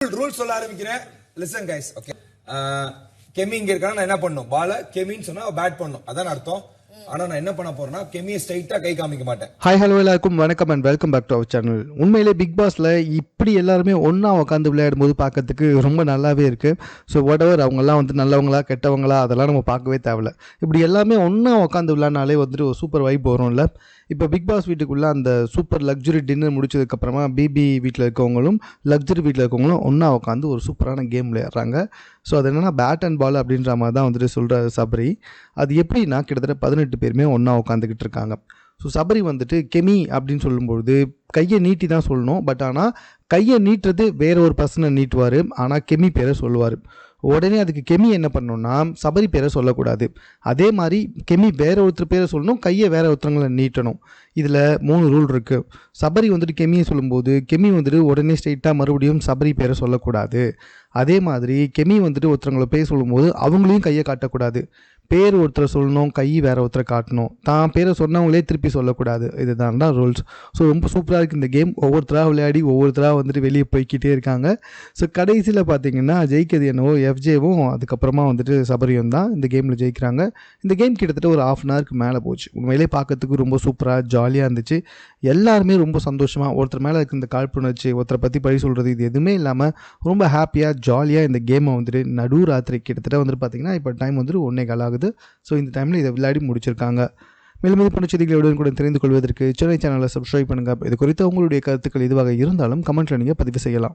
Rule சொல்ல ஆரம்பிக்கிறேன். Listen guys, okay. கெமி இங்க இருக்கான நான் என்ன பண்ணும், பால கெமின்னு சொன்னா பேட் பண்ணும், அதான் அர்த்தம். ஆனா நான் என்ன பண்ண போறேன்னா கெமியை ஸ்ட்ரைட்டா கை காமிக்க மாட்டேன். ஹாய் ஹலோ எல்லாருக்கும் வணக்கம் and welcome back to our channel. உண்மையிலே பிக் பாஸ்ல இப்படி எல்லாருமே ஒன்றா உட்காந்து விளையாடும் போது பார்க்கறதுக்கு ரொம்ப நல்லாவே இருக்குது. ஸோ வாட் எவர் அவங்கெல்லாம் வந்து நல்லவங்களா கெட்டவங்களா அதெல்லாம் நம்ம பார்க்கவே தேவையில்ல. இப்படி எல்லாமே ஒன்றா உட்காந்து விளையாடினாலே வந்துட்டு ஒரு சூப்பர் வைப் வரும்ல. இப்போ பிக் பாஸ் வீட்டுக்குள்ளே அந்த சூப்பர் லக்ஸுரி டின்னர் முடிச்சதுக்கப்புறமா பிபி வீட்டில் இருக்கவங்களும் லக்ஸுரி வீட்டில் இருக்கவங்களும் ஒன்றா உட்காந்து ஒரு சூப்பரான கேம் விளையாடுறாங்க. ஸோ அது என்னென்னா பேட் அண்ட் பால் அப்படின்ற மாதிரி தான் வந்துட்டு சொல்கிற சபரி. அது எப்படின்னா கிட்டத்தட்ட 18 பேருமே ஒன்றா உட்காந்துக்கிட்டு இருக்காங்க. ஸோ சபரி வந்துட்டு கெமி அப்படின்னு சொல்லும்பொழுது கையை நீட்டி தான் சொல்லணும். பட் ஆனால் கையை நீட்டுறது வேற ஒரு பர்சனை நீட்டுவார், ஆனால் கெமி பேரை சொல்லுவார். உடனே அதுக்கு கெமி என்ன பண்ணணும்னா சபரி பேரை சொல்லக்கூடாது. அதே மாதிரி கெமி வேற ஒருத்தர் பேரை சொல்லணும், கையை வேற ஒருத்தவங்களை நீட்டணும். இதில் 3 ரூல் இருக்குது. சபரி வந்துட்டு கெமியை சொல்லும்போது கெமி வந்துட்டு உடனே ஸ்ட்ரெயிட்டாக மறுபடியும் சபரி பேரை சொல்லக்கூடாது. அதே மாதிரி கெமி வந்துட்டு ஒருத்தவங்களை பேர் சொல்லும்போது அவங்களையும் கையை காட்டக்கூடாது. பேர் ஒருத்தரை சொல்லணும், கை வேற ஒருத்தரை காட்டணும். தான் பேரை சொன்னவங்களே திருப்பி சொல்லக்கூடாது. இதுதான் தான் ரூல்ஸ். ஸோ ரொம்ப சூப்பராக இருக்குது இந்த கேம். ஒவ்வொருத்தராக விளையாடி ஒவ்வொருத்தராக வந்துட்டு வெளியே போய்கிட்டே இருக்காங்க. ஸோ கடைசியில் பார்த்தீங்கன்னா ஜெயிக்கிறது என்னவோ எஃப்ஜேவும் அதுக்கப்புறமா வந்துட்டு சபரியும் தான் இந்த கேமில் ஜெயிக்கிறாங்க. இந்த கேம் கிட்டத்தட்ட ஒரு 1/2 hourக்கு மேலே போச்சு. உண்மையிலே பார்க்கறதுக்கு ரொம்ப சூப்பராக ஜாலியாக இருந்துச்சு. எல்லாருமே ரொம்ப சந்தோஷமாக ஒருத்தர் மேலே இருக்க இந்த காழ்ப்புணர்ச்சி, ஒருத்தரை பற்றி பழி சொல்கிறது, இது எதுவுமே இல்லாமல் ரொம்ப ஹாப்பியாக ஜாலியாக இந்த கேமை வந்துட்டு நடு ராத்திரி கிட்டத்தட்ட வந்துட்டு பார்த்திங்கன்னா இப்போ டைம் வந்துட்டு 1:15 ஆகுது. ஸோ இந்த டைமில் இதை விளையாடி முடிச்சிருக்காங்க. மேலும் இது போன்ற செய்திகளை கூட தெரிந்து கொள்வதற்கு சென்னை சேனலை சப்ஸ்கிரைப் பண்ணுங்கள். இது குறித்து உங்களுடைய கருத்துக்கள் எதுவாக இருந்தாலும் கமெண்ட்டில் நீங்கள் பதிவு செய்யலாம்.